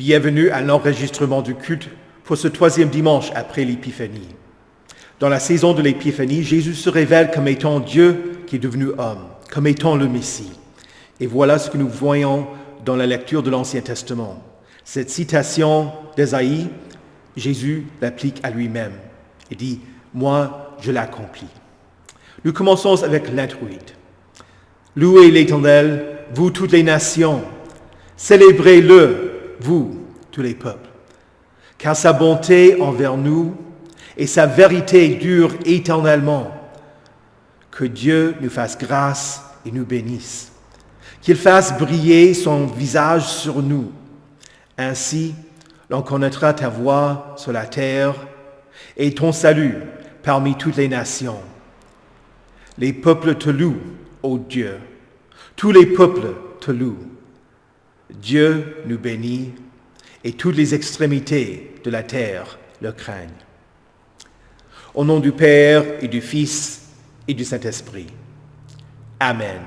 Bienvenue à l'enregistrement du culte pour ce 3e dimanche après l'Épiphanie. Dans la saison de l'Épiphanie, Jésus se révèle comme étant Dieu qui est devenu homme, comme étant le Messie. Et voilà ce que nous voyons dans la lecture de l'Ancien Testament. Cette citation d'Ésaïe, Jésus l'applique à lui-même et dit « Moi, je l'accomplis ». Nous commençons avec l'introïte. « Louez l'Éternel, vous toutes les nations, célébrez-le, vous, tous les peuples, car sa bonté envers nous et sa vérité dure éternellement. Que Dieu nous fasse grâce et nous bénisse, qu'il fasse briller son visage sur nous. Ainsi, l'on connaîtra ta voix sur la terre et ton salut parmi toutes les nations. Les peuples te louent, ô Dieu, tous les peuples te louent. Dieu nous bénit et toutes les extrémités de la terre le craignent. Au nom du Père et du Fils et du Saint-Esprit. Amen.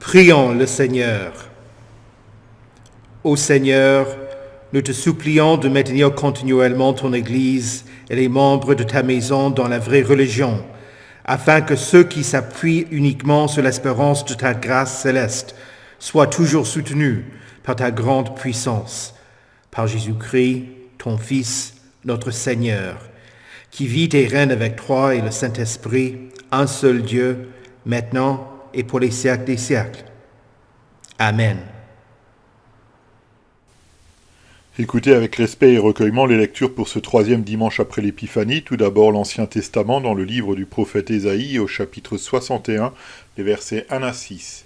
Prions le Seigneur. Ô Seigneur, nous te supplions de maintenir continuellement ton Église et les membres de ta maison dans la vraie religion, afin que ceux qui s'appuient uniquement sur l'espérance de ta grâce céleste soient toujours soutenus par ta grande puissance, par Jésus-Christ, ton Fils, notre Seigneur, qui vit et règne avec toi et le Saint-Esprit, un seul Dieu, maintenant et pour les siècles des siècles. Amen. Écoutez avec respect et recueillement les lectures pour ce troisième dimanche après l'Épiphanie. Tout d'abord l'Ancien Testament dans le livre du prophète Ésaïe au chapitre 61, les versets 1 à 6.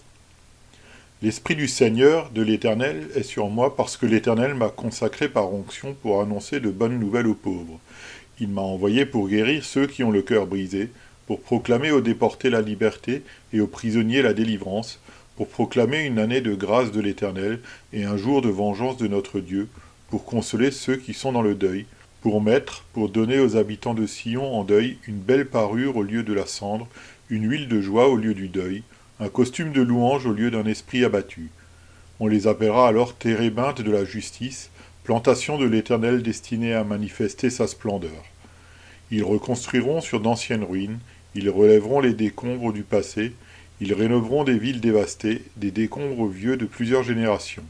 L'Esprit du Seigneur, de l'Éternel, est sur moi parce que l'Éternel m'a consacré par onction pour annoncer de bonnes nouvelles aux pauvres. Il m'a envoyé pour guérir ceux qui ont le cœur brisé, pour proclamer aux déportés la liberté et aux prisonniers la délivrance, pour proclamer une année de grâce de l'Éternel et un jour de vengeance de notre Dieu, pour consoler ceux qui sont dans le deuil, pour donner aux habitants de Sion en deuil une belle parure au lieu de la cendre, une huile de joie au lieu du deuil, un costume de louange au lieu d'un esprit abattu. On les appellera alors térébinthes de la justice, plantation de l'Éternel destinée à manifester sa splendeur. Ils reconstruiront sur d'anciennes ruines, ils relèveront les décombres du passé, ils rénoveront des villes dévastées, des décombres vieux de plusieurs générations.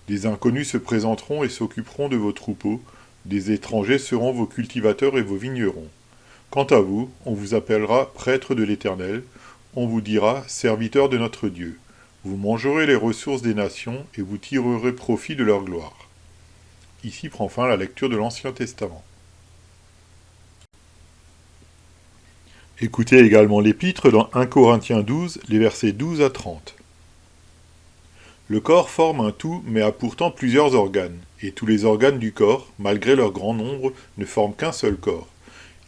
Des inconnus se présenteront et s'occuperont de vos troupeaux, des étrangers seront vos cultivateurs et vos vignerons. Quant à vous, on vous appellera prêtre de l'Éternel, on vous dira serviteur de notre Dieu. Vous mangerez les ressources des nations et vous tirerez profit de leur gloire. Ici prend fin la lecture de l'Ancien Testament. Écoutez également l'Épître dans 1 Corinthiens 12, les versets 12 à 30. Le corps forme un tout, mais a pourtant plusieurs organes, et tous les organes du corps, malgré leur grand nombre, ne forment qu'un seul corps.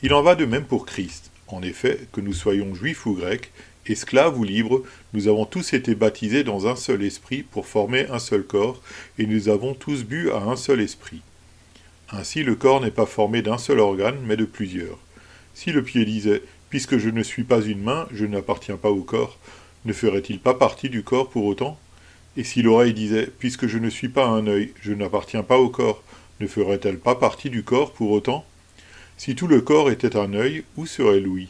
Il en va de même pour Christ. En effet, que nous soyons juifs ou grecs, esclaves ou libres, nous avons tous été baptisés dans un seul esprit pour former un seul corps, et nous avons tous bu à un seul esprit. Ainsi le corps n'est pas formé d'un seul organe, mais de plusieurs. Si le pied disait « Puisque je ne suis pas une main, je n'appartiens pas au corps », ne ferait-il pas partie du corps pour autant ? Et si l'oreille disait « Puisque je ne suis pas un œil, je n'appartiens pas au corps », ne ferait-elle pas partie du corps pour autant ? Si tout le corps était un œil, où serait l'ouïe ?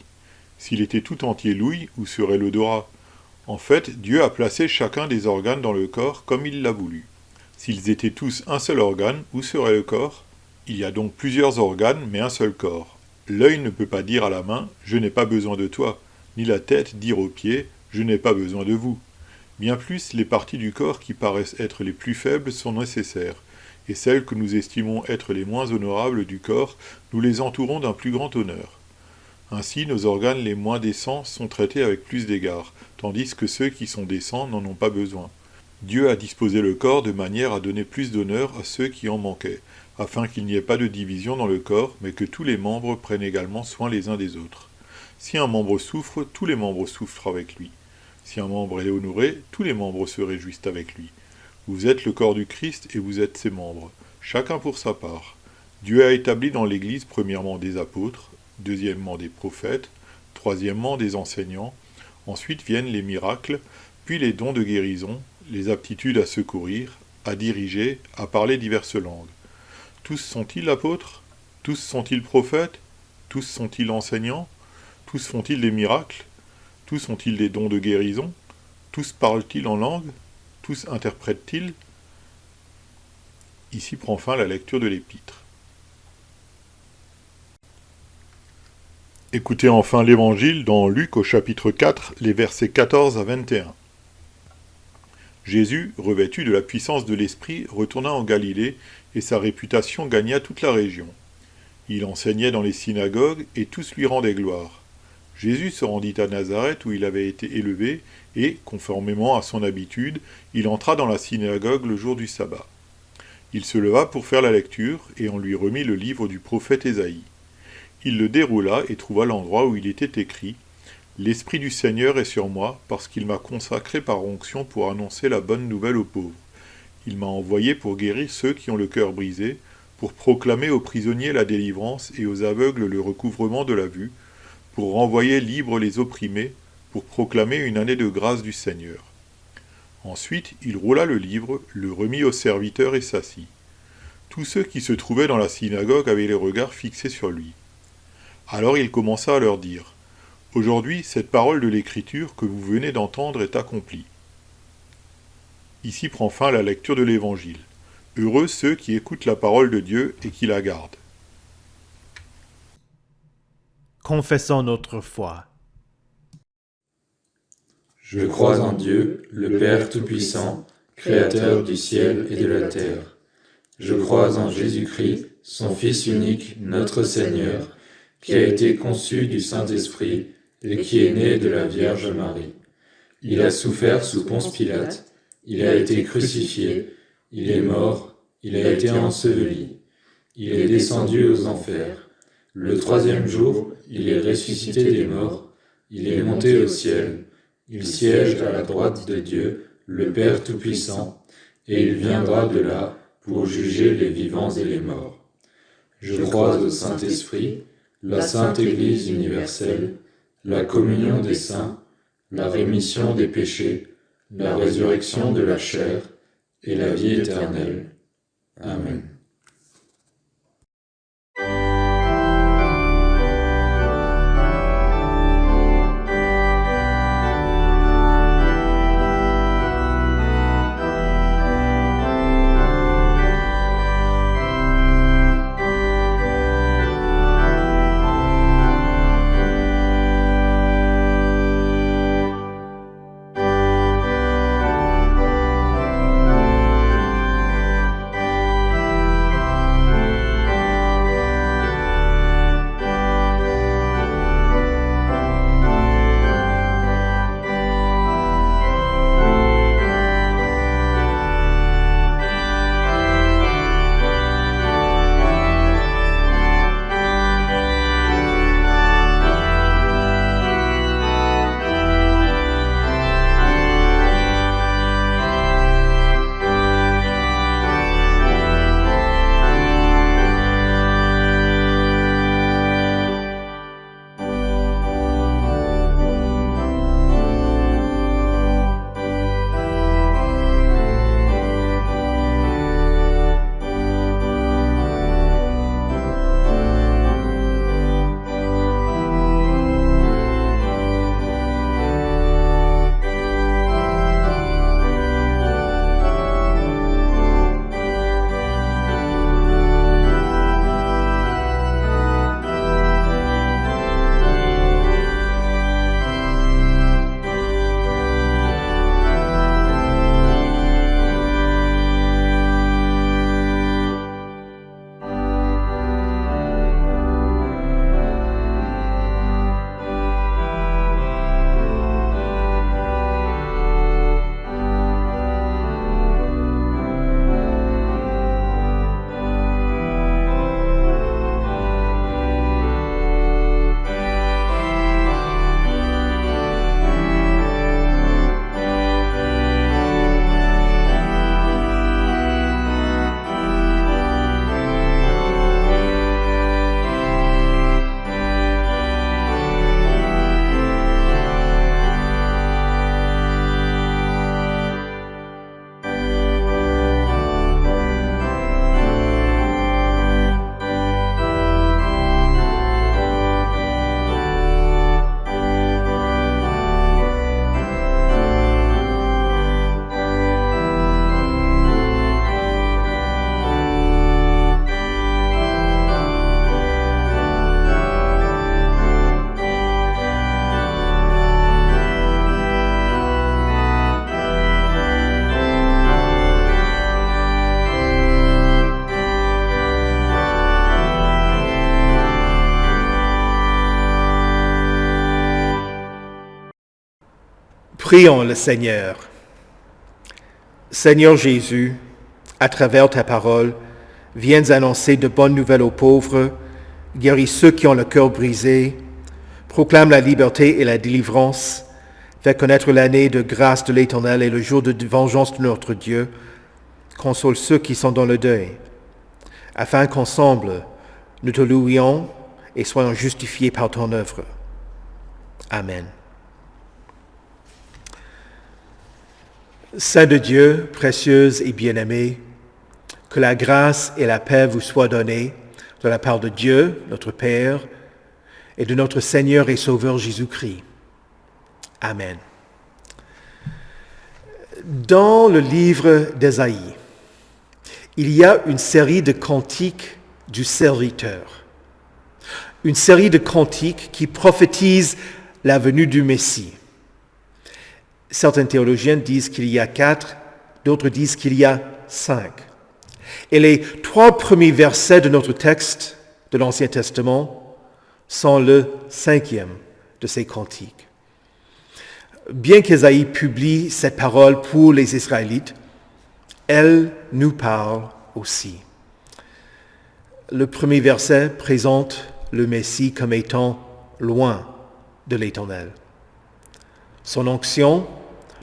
S'il était tout entier l'ouïe, où serait l'odorat ? En fait, Dieu a placé chacun des organes dans le corps comme il l'a voulu. S'ils étaient tous un seul organe, où serait le corps ? Il y a donc plusieurs organes, mais un seul corps. L'œil ne peut pas dire à la main « Je n'ai pas besoin de toi », ni la tête dire aux pieds « Je n'ai pas besoin de vous ». Bien plus, les parties du corps qui paraissent être les plus faibles sont nécessaires, et celles que nous estimons être les moins honorables du corps, nous les entourons d'un plus grand honneur. Ainsi, nos organes les moins décents sont traités avec plus d'égard, tandis que ceux qui sont décents n'en ont pas besoin. Dieu a disposé le corps de manière à donner plus d'honneur à ceux qui en manquaient, afin qu'il n'y ait pas de division dans le corps, mais que tous les membres prennent également soin les uns des autres. Si un membre souffre, tous les membres souffrent avec lui. Si un membre est honoré, tous les membres se réjouissent avec lui. Vous êtes le corps du Christ et vous êtes ses membres, chacun pour sa part. Dieu a établi dans l'Église premièrement des apôtres, deuxièmement des prophètes, troisièmement des enseignants, ensuite viennent les miracles, puis les dons de guérison, les aptitudes à secourir, à diriger, à parler diverses langues. Tous sont-ils apôtres ? Tous sont-ils prophètes ? Tous sont-ils enseignants ? Tous font-ils des miracles ? Tous ont-ils des dons de guérison ? Tous parlent-ils en langue ? Tous interprètent-ils ? Ici prend fin la lecture de l'Épître. Écoutez enfin l'Évangile dans Luc au chapitre 4, les versets 14 à 21. Jésus, revêtu de la puissance de l'Esprit, retourna en Galilée, et sa réputation gagna toute la région. Il enseignait dans les synagogues, et tous lui rendaient gloire. Jésus se rendit à Nazareth où il avait été élevé, et, conformément à son habitude, il entra dans la synagogue le jour du sabbat. Il se leva pour faire la lecture, et on lui remit le livre du prophète Ésaïe. Il le déroula et trouva l'endroit où il était écrit « L'Esprit du Seigneur est sur moi, parce qu'il m'a consacré par onction pour annoncer la bonne nouvelle aux pauvres. Il m'a envoyé pour guérir ceux qui ont le cœur brisé, pour proclamer aux prisonniers la délivrance et aux aveugles le recouvrement de la vue, pour renvoyer libres les opprimés, pour proclamer une année de grâce du Seigneur. » Ensuite, il roula le livre, le remit aux serviteurs et s'assit. Tous ceux qui se trouvaient dans la synagogue avaient les regards fixés sur lui. Alors il commença à leur dire, « Aujourd'hui, cette parole de l'Écriture que vous venez d'entendre est accomplie. » Ici prend fin la lecture de l'Évangile. Heureux ceux qui écoutent la parole de Dieu et qui la gardent. Confessons notre foi. Je crois en Dieu, le Père Tout-Puissant, Créateur du ciel et de la terre. Je crois en Jésus-Christ, son Fils unique, notre Seigneur, qui a été conçu du Saint-Esprit et qui est né de la Vierge Marie. Il a souffert sous Ponce Pilate, il a été crucifié, il est mort, il a été enseveli, il est descendu aux enfers. Le troisième jour, il est ressuscité des morts, il est monté au ciel, il siège à la droite de Dieu, le Père Tout-Puissant, et il viendra de là pour juger les vivants et les morts. Je crois au Saint-Esprit, la Sainte Église universelle, la communion des saints, la rémission des péchés, la résurrection de la chair et la vie éternelle. Amen. Prions le Seigneur. Seigneur Jésus, à travers ta parole, viens annoncer de bonnes nouvelles aux pauvres, guéris ceux qui ont le cœur brisé, proclame la liberté et la délivrance, fais connaître l'année de grâce de l'Éternel et le jour de vengeance de notre Dieu, console ceux qui sont dans le deuil, afin qu'ensemble nous te louions et soyons justifiés par ton œuvre. Amen. Saint de Dieu, précieuse et bien-aimée, que la grâce et la paix vous soient données de la part de Dieu, notre Père, et de notre Seigneur et Sauveur Jésus-Christ. Amen. Dans le livre d'Ésaïe, il y a une série de cantiques du serviteur. Une série de cantiques qui prophétisent la venue du Messie. Certains théologiens disent qu'il y a 4, d'autres disent qu'il y a 5. Et les 3 premiers versets de notre texte de l'Ancien Testament sont le 5e de ces cantiques. Bien qu'Ésaïe publie cette parole pour les Israélites, elle nous parle aussi. Le premier verset présente le Messie comme étant loin de l'Éternel. Son onction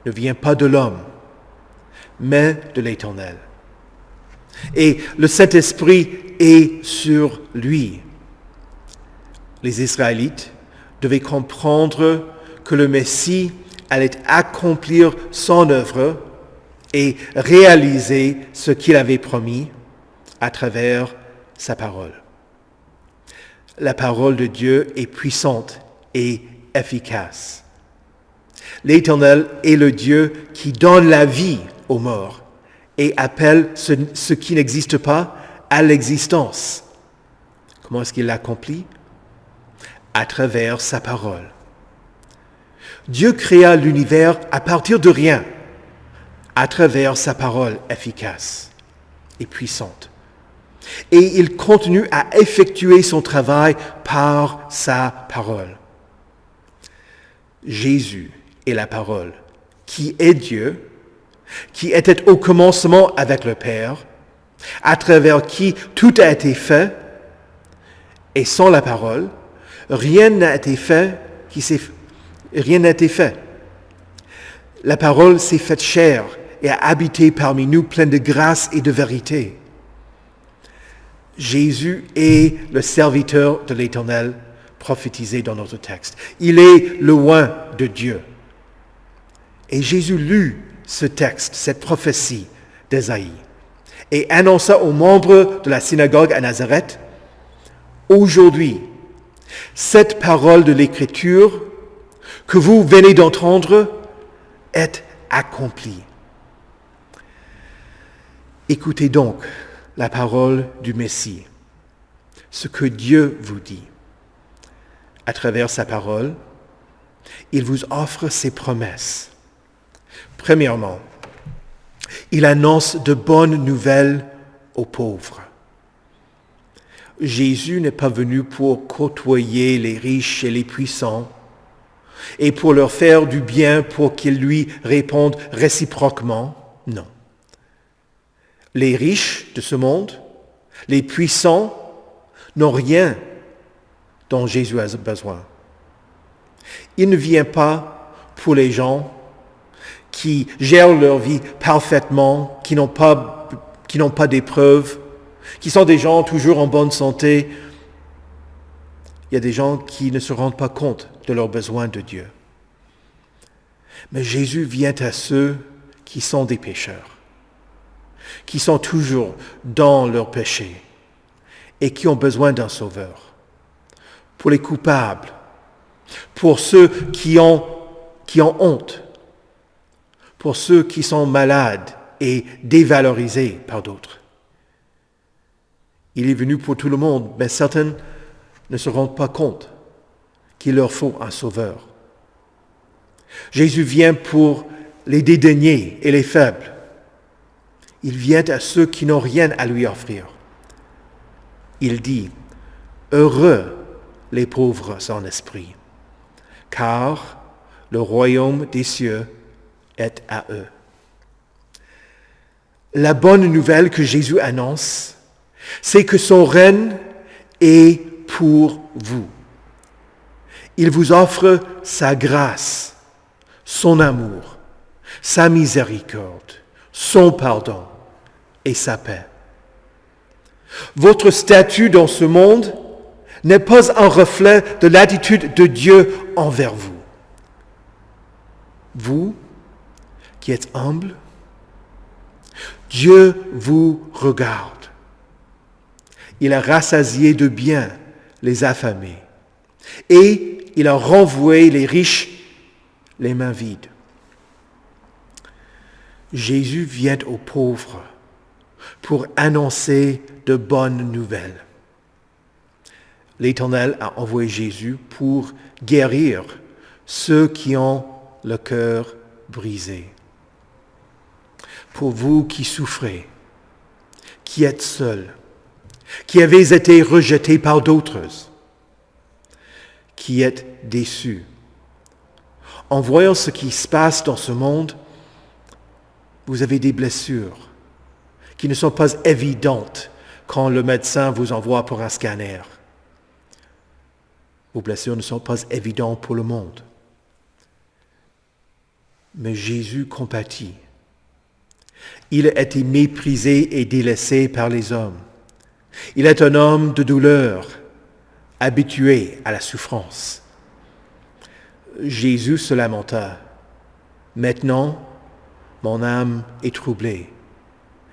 ne vient pas de l'homme, mais de l'Éternel. Et le Saint-Esprit est sur lui. Les Israélites devaient comprendre que le Messie allait accomplir son œuvre et réaliser ce qu'il avait promis à travers sa parole. La parole de Dieu est puissante et efficace. L'Éternel est le Dieu qui donne la vie aux morts et appelle ce qui n'existe pas à l'existence. Comment est-ce qu'il l'accomplit? À travers sa parole. Dieu créa l'univers à partir de rien, à travers sa parole efficace et puissante. Et il continue à effectuer son travail par sa parole. Jésus est la parole, qui est Dieu, qui était au commencement avec le Père, à travers qui tout a été fait, et sans la parole, rien n'a été fait. La parole s'est faite chair et a habité parmi nous pleine de grâce et de vérité. Jésus est le serviteur de l'Éternel prophétisé dans notre texte. Il est le oint de Dieu. Et Jésus lut ce texte, cette prophétie d'Ésaïe, et annonça aux membres de la synagogue à Nazareth, « Aujourd'hui, cette parole de l'Écriture que vous venez d'entendre est accomplie. » Écoutez donc la parole du Messie, ce que Dieu vous dit. À travers sa parole, il vous offre ses promesses. Premièrement, il annonce de bonnes nouvelles aux pauvres. Jésus n'est pas venu pour côtoyer les riches et les puissants et pour leur faire du bien pour qu'ils lui répondent réciproquement. Non. Les riches de ce monde, les puissants, n'ont rien dont Jésus a besoin. Il ne vient pas pour les gens qui gèrent leur vie parfaitement, qui n'ont pas d'épreuves, qui sont des gens toujours en bonne santé. Il y a des gens qui ne se rendent pas compte de leurs besoins de Dieu. Mais Jésus vient à ceux qui sont des pécheurs, qui sont toujours dans leur péché et qui ont besoin d'un sauveur. Pour les coupables, pour ceux qui ont honte, pour ceux qui sont malades et dévalorisés par d'autres. Il est venu pour tout le monde, mais certains ne se rendent pas compte qu'il leur faut un sauveur. Jésus vient pour les dédaignés et les faibles. Il vient à ceux qui n'ont rien à lui offrir. Il dit, « Heureux les pauvres en esprit, car le royaume des cieux est à eux. » La bonne nouvelle que Jésus annonce, c'est que son règne est pour vous. Il vous offre sa grâce, son amour, sa miséricorde, son pardon et sa paix. Votre statut dans ce monde n'est pas un reflet de l'attitude de Dieu envers vous. Vous, qui êtes humble, Dieu vous regarde. Il a rassasié de bien les affamés et il a renvoyé les riches les mains vides. Jésus vient aux pauvres pour annoncer de bonnes nouvelles. L'Éternel a envoyé Jésus pour guérir ceux qui ont le cœur brisé. Pour vous qui souffrez, qui êtes seuls, qui avez été rejetés par d'autres, qui êtes déçus. En voyant ce qui se passe dans ce monde, vous avez des blessures qui ne sont pas évidentes quand le médecin vous envoie pour un scanner. Vos blessures ne sont pas évidentes pour le monde. Mais Jésus compatit. Il a été méprisé et délaissé par les hommes. Il est un homme de douleur, habitué à la souffrance. Jésus se lamenta. Maintenant, mon âme est troublée.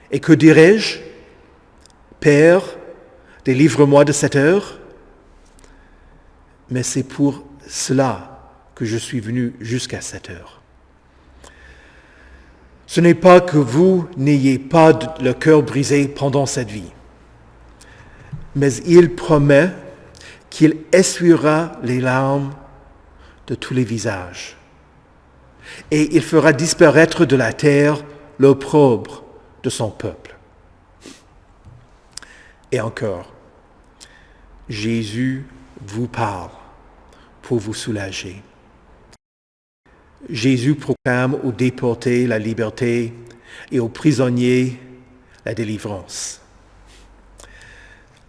Et que dirai-je? Père, délivre-moi de cette heure. Mais c'est pour cela que je suis venu jusqu'à cette heure. Ce n'est pas que vous n'ayez pas le cœur brisé pendant cette vie, mais il promet qu'il essuiera les larmes de tous les visages. Et il fera disparaître de la terre l'opprobre de son peuple. Et encore, Jésus vous parle pour vous soulager. Jésus proclame aux déportés la liberté et aux prisonniers la délivrance.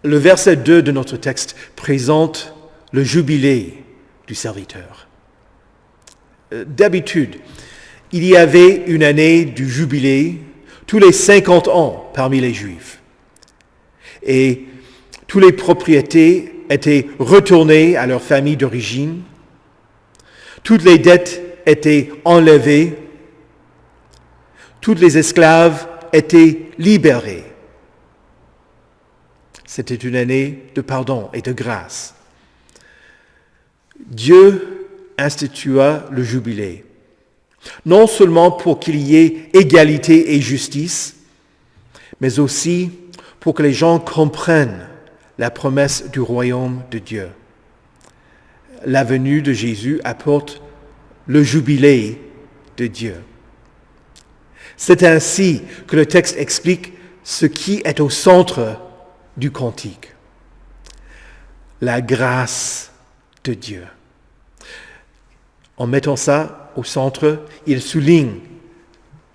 Le verset 2 de notre texte présente le jubilé du serviteur. D'habitude, il y avait une année du jubilé tous les 50 ans parmi les Juifs. Et toutes les propriétés étaient retournées à leur famille d'origine. Toutes les dettes étaient enlevées. Tous les esclaves étaient libérés. C'était une année de pardon et de grâce. Dieu institua le jubilé, non seulement pour qu'il y ait égalité et justice, mais aussi pour que les gens comprennent la promesse du royaume de Dieu. La venue de Jésus apporte le jubilé de Dieu. C'est ainsi que le texte explique ce qui est au centre du cantique. La grâce de Dieu. En mettant ça au centre, il souligne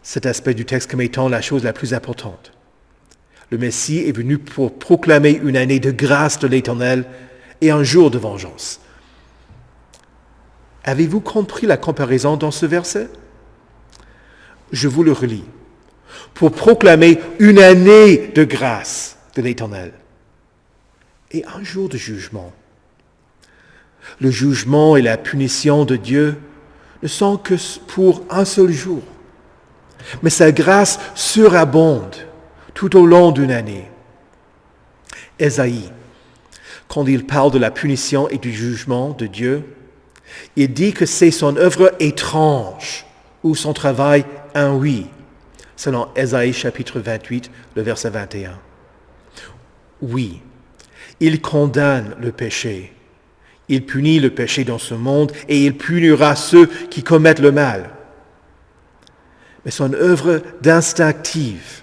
cet aspect du texte comme étant la chose la plus importante. Le Messie est venu pour proclamer une année de grâce de l'Éternel et un jour de vengeance. Avez-vous compris la comparaison dans ce verset? Je vous le relis. Pour proclamer une année de grâce de l'Éternel et un jour de jugement. Le jugement et la punition de Dieu ne sont que pour un seul jour. Mais sa grâce surabonde tout au long d'une année. Ésaïe, quand il parle de la punition et du jugement de Dieu, il dit que c'est son œuvre étrange ou son travail inouï, selon Ésaïe chapitre 28, le verset 21. Oui, il condamne le péché. Il punit le péché dans ce monde et il punira ceux qui commettent le mal. Mais son œuvre d'instinctive,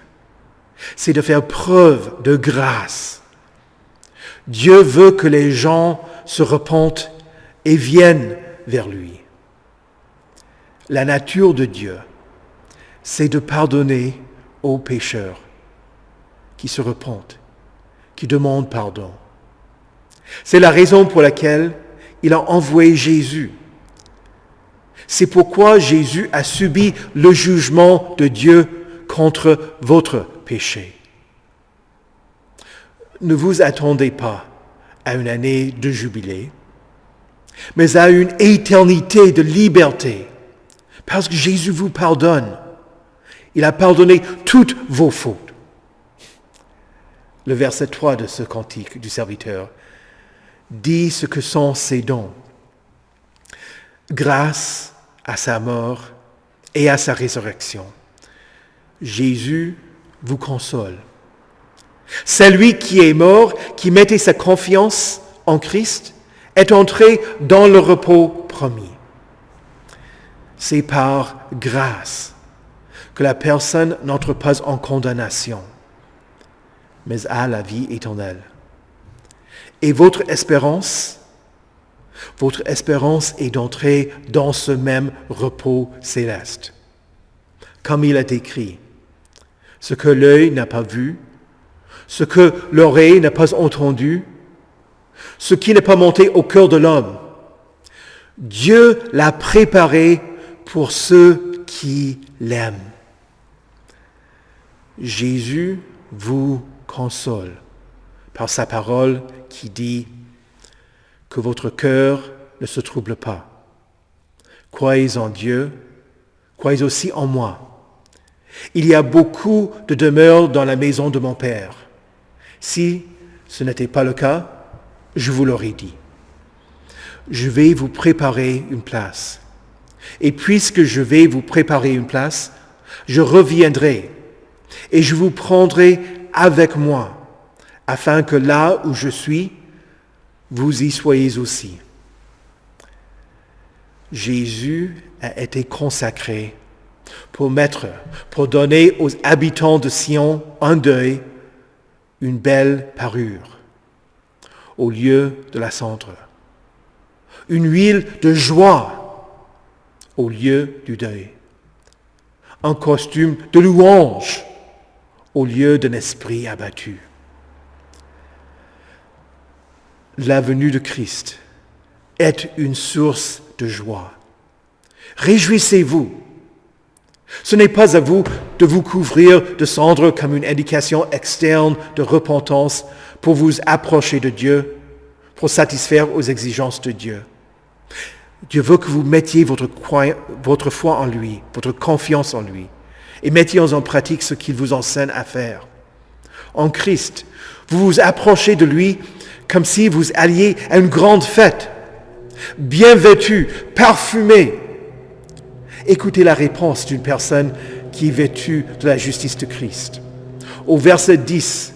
c'est de faire preuve de grâce. Dieu veut que les gens se repentent et viennent vers lui. La nature de Dieu, c'est de pardonner aux pécheurs qui se repentent, qui demandent pardon. C'est la raison pour laquelle il a envoyé Jésus. C'est pourquoi Jésus a subi le jugement de Dieu contre votre péché. Ne vous attendez pas à une année de jubilé, mais à une éternité de liberté, parce que Jésus vous pardonne Il a pardonné toutes vos fautes. Le verset 3 de ce cantique du serviteur dit ce que sont ses dons. Grâce à sa mort et à sa résurrection, Jésus vous console. Celui qui est mort, qui mettait sa confiance en Christ, est entré dans le repos promis. C'est par grâce que la personne n'entre pas en condamnation, mais a la vie éternelle. Et votre espérance est d'entrer dans ce même repos céleste. Comme il est écrit, ce que l'œil n'a pas vu, ce que l'oreille n'a pas entendu, ce qui n'est pas monté au cœur de l'homme, Dieu l'a préparé pour ceux qui l'aiment. Jésus vous console par sa parole qui dit que votre cœur ne se trouble pas. Croyez en Dieu, croyez aussi en moi. Il y a beaucoup de demeures dans la maison de mon Père. Si ce n'était pas le cas, je vous l'aurais dit. Je vais vous préparer une place. Et puisque je vais vous préparer une place, je reviendrai et je vous prendrai avec moi, afin que là où je suis, vous y soyez aussi. Jésus a été consacré pour donner aux habitants de Sion un deuil, une belle parure, au lieu de la cendre, une huile de joie au lieu du deuil, un costume de louange au lieu d'un esprit abattu. La venue de Christ est une source de joie. Réjouissez-vous. Ce n'est pas à vous de vous couvrir de cendres comme une indication externe de repentance pour vous approcher de Dieu, pour satisfaire aux exigences de Dieu. Dieu veut que vous mettiez votre foi en lui, votre confiance en lui, et mettiez en pratique ce qu'il vous enseigne à faire. En Christ, vous vous approchez de lui comme si vous alliez à une grande fête, bien vêtu, parfumé. Écoutez la réponse d'une personne qui est vêtue de la justice de Christ. Au verset 10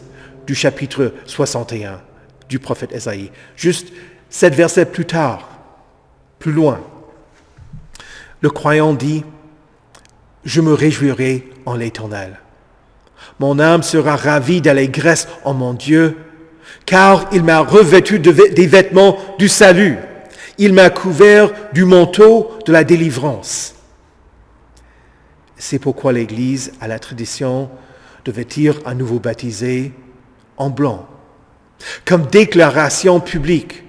du chapitre 61 du prophète Ésaïe, juste 7 versets plus tard, plus loin, le croyant dit « Je me réjouirai en l'Éternel. Mon âme sera ravie d'allégresse en mon Dieu, car il m'a revêtu des vêtements du salut. Il m'a couvert du manteau de la délivrance. » C'est pourquoi l'Église a la tradition de vêtir un nouveau baptisé en blanc, comme déclaration publique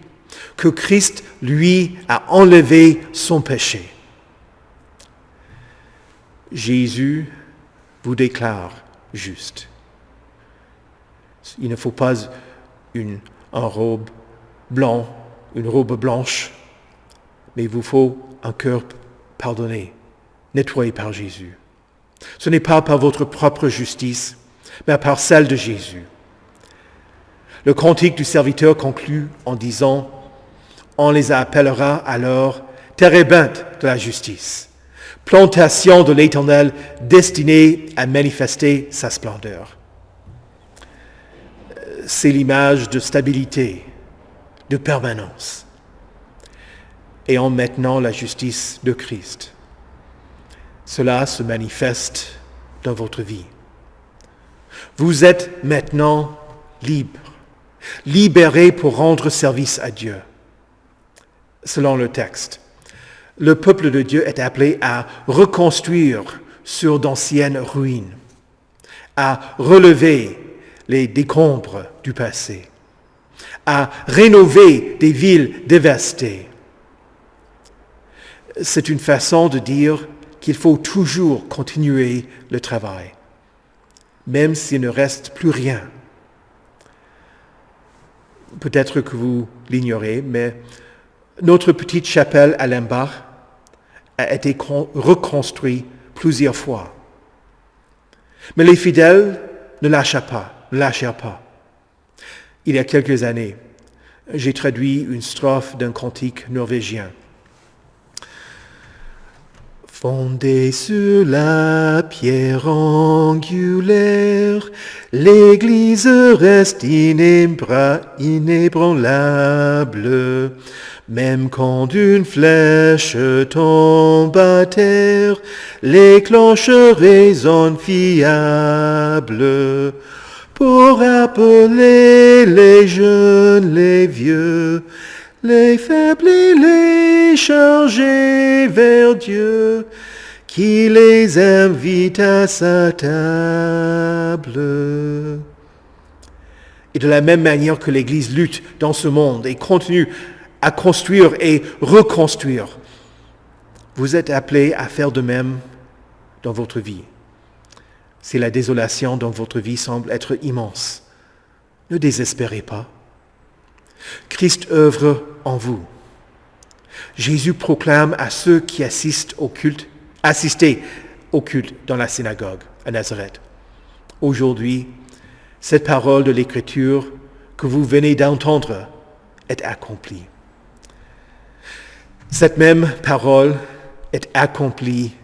que Christ, lui, a enlevé son péché. Jésus vous déclare juste. Il ne faut pas une robe blanche, mais il vous faut un cœur pardonné, nettoyé par Jésus. Ce n'est pas par votre propre justice, mais par celle de Jésus. Le cantique du serviteur conclut en disant « On les appellera alors térébinthes de la justice, plantation de l'Éternel destinée à manifester sa splendeur. » C'est l'image de stabilité, de permanence. Et en maintenant la justice de Christ, cela se manifeste dans votre vie. Vous êtes maintenant libres, libérés pour rendre service à Dieu. Selon le texte, le peuple de Dieu est appelé à reconstruire sur d'anciennes ruines, à relever les décombres du passé, à rénover des villes dévastées. C'est une façon de dire qu'il faut toujours continuer le travail, même s'il ne reste plus rien. Peut-être que vous l'ignorez, mais notre petite chapelle à Lembach a été reconstruite plusieurs fois. Mais les fidèles ne lâchèrent pas. Il y a quelques années, j'ai traduit une strophe d'un cantique norvégien. Fondée sur la pierre angulaire, l'Église reste inébranlable. Même quand une flèche tombe à terre, les cloches résonnent fiables pour appeler les jeunes, les vieux, les faibles et les chargés vers Dieu, qui les invite à sa table. Et de la même manière que l'Église lutte dans ce monde et continue à construire et reconstruire, vous êtes appelés à faire de même dans votre vie. Si la désolation dans votre vie semble être immense, ne désespérez pas. Christ œuvre en vous. Jésus proclame à ceux qui assistaient au culte dans la synagogue à Nazareth. Aujourd'hui, cette parole de l'Écriture que vous venez d'entendre est accomplie. Cette même parole est accomplie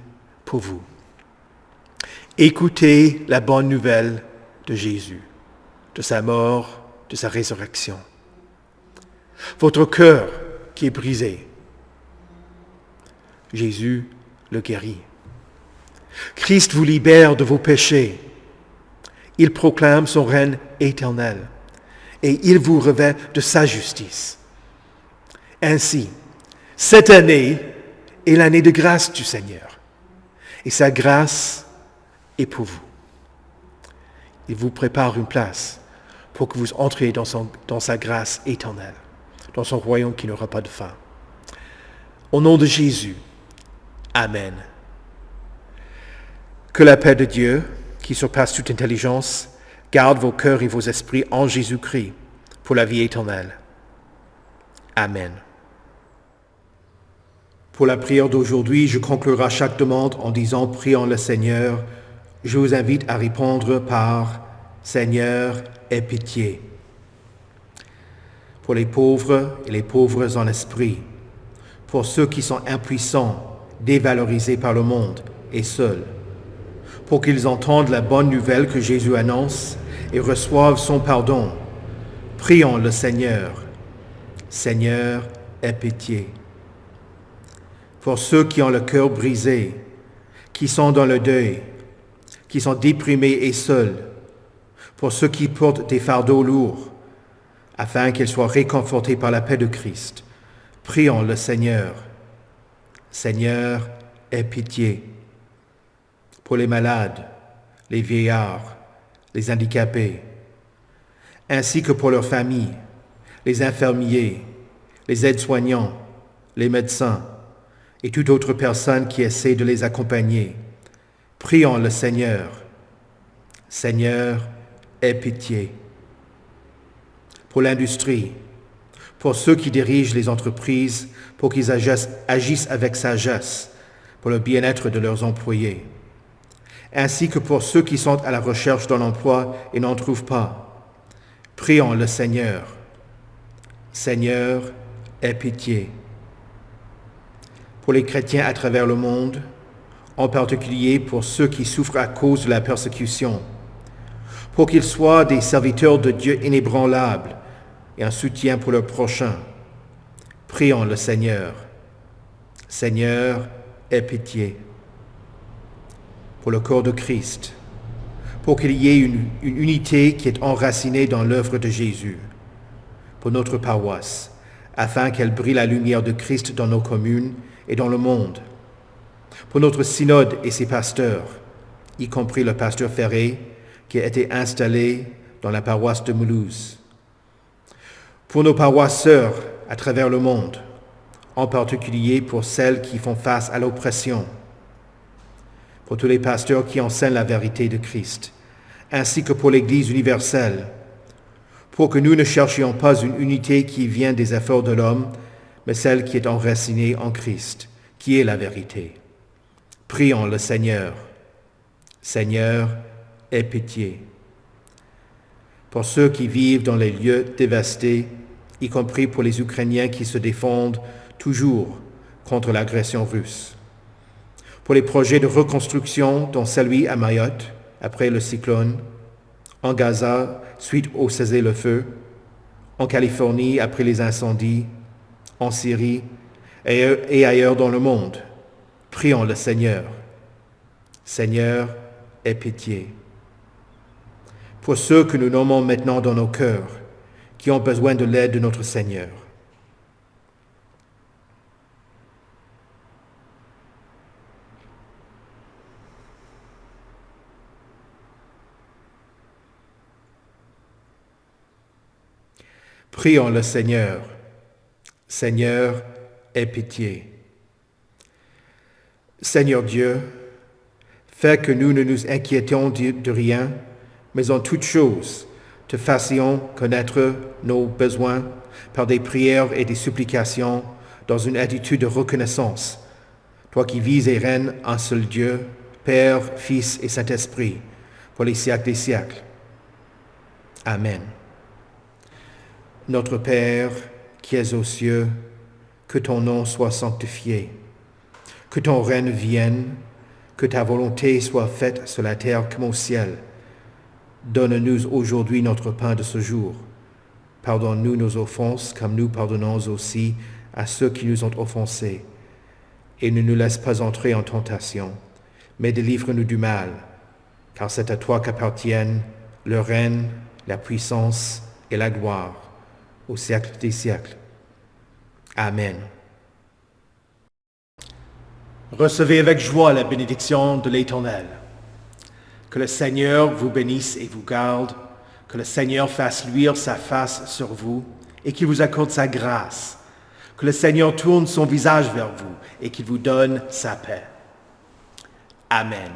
pour vous. Écoutez la bonne nouvelle de Jésus, de sa mort, de sa résurrection. Votre cœur qui est brisé, Jésus le guérit. Christ vous libère de vos péchés. Il proclame son règne éternel et il vous revêt de sa justice. Ainsi, cette année est l'année de grâce du Seigneur et sa grâce est pour vous. Il vous prépare une place pour que vous entriez dans sa grâce éternelle, dans son royaume qui n'aura pas de fin. Au nom de Jésus, Amen. Que la paix de Dieu, qui surpasse toute intelligence, garde vos cœurs et vos esprits en Jésus-Christ pour la vie éternelle. Amen. Pour la prière d'aujourd'hui, je conclurai chaque demande en disant « Prions le Seigneur ». Je vous invite à répondre par « Seigneur, aie pitié ». Pour les pauvres et les pauvres en esprit, pour ceux qui sont impuissants, dévalorisés par le monde et seuls, pour qu'ils entendent la bonne nouvelle que Jésus annonce et reçoivent son pardon. Prions le Seigneur. Seigneur, aie pitié. Pour ceux qui ont le cœur brisé, qui sont dans le deuil, qui sont déprimés et seuls, pour ceux qui portent des fardeaux lourds, afin qu'ils soient réconfortés par la paix de Christ. Prions le Seigneur. Seigneur, aie pitié. Pour les malades, les vieillards, les handicapés, ainsi que pour leurs familles, les infirmiers, les aides-soignants, les médecins et toute autre personne qui essaie de les accompagner. Prions le Seigneur. Seigneur, aie pitié. Pour l'industrie, pour ceux qui dirigent les entreprises, pour qu'ils agissent avec sagesse pour le bien-être de leurs employés, ainsi que pour ceux qui sont à la recherche d'un emploi et n'en trouvent pas. Prions le Seigneur. Seigneur, aie pitié. Pour les chrétiens à travers le monde, en particulier pour ceux qui souffrent à cause de la persécution, pour qu'ils soient des serviteurs de Dieu inébranlables et un soutien pour leurs prochains. Prions le Seigneur. Seigneur, aie pitié. Pour le corps de Christ, pour qu'il y ait une unité qui est enracinée dans l'œuvre de Jésus, pour notre paroisse, afin qu'elle brille la lumière de Christ dans nos communes et dans le monde, pour notre synode et ses pasteurs, y compris le pasteur Ferré, qui a été installé dans la paroisse de Mulhouse, pour nos paroisses sœurs à travers le monde, en particulier pour celles qui font face à l'oppression, pour tous les pasteurs qui enseignent la vérité de Christ, ainsi que pour l'Église universelle, pour que nous ne cherchions pas une unité qui vient des efforts de l'homme, mais celle qui est enracinée en Christ, qui est la vérité. Prions le Seigneur. Seigneur, aie pitié. Pour ceux qui vivent dans les lieux dévastés, y compris pour les Ukrainiens qui se défendent toujours contre l'agression russe. Pour les projets de reconstruction, dont celui à Mayotte, après le cyclone, en Gaza, suite au cessez-le-feu, en Californie, après les incendies, en Syrie et ailleurs dans le monde. Prions le Seigneur. Seigneur, aie pitié. Pour ceux que nous nommons maintenant dans nos cœurs, qui ont besoin de l'aide de notre Seigneur. Prions le Seigneur. Seigneur, aie pitié. Seigneur Dieu, fais que nous ne nous inquiétions de rien, mais en toutes choses, te fassions connaître nos besoins par des prières et des supplications dans une attitude de reconnaissance. Toi qui vis et règnes un seul Dieu, Père, Fils et Saint-Esprit, pour les siècles des siècles. Amen. Notre Père, qui es aux cieux, que ton nom soit sanctifié, que ton règne vienne, que ta volonté soit faite sur la terre comme au ciel. Donne-nous aujourd'hui notre pain de ce jour. Pardonne-nous nos offenses, comme nous pardonnons aussi à ceux qui nous ont offensés. Et ne nous laisse pas entrer en tentation, mais délivre-nous du mal, car c'est à toi qu'appartiennent le règne, la puissance et la gloire, au siècle des siècles. Amen. Recevez avec joie la bénédiction de l'Éternel. Que le Seigneur vous bénisse et vous garde, que le Seigneur fasse luire sa face sur vous et qu'il vous accorde sa grâce. Que le Seigneur tourne son visage vers vous et qu'il vous donne sa paix. Amen.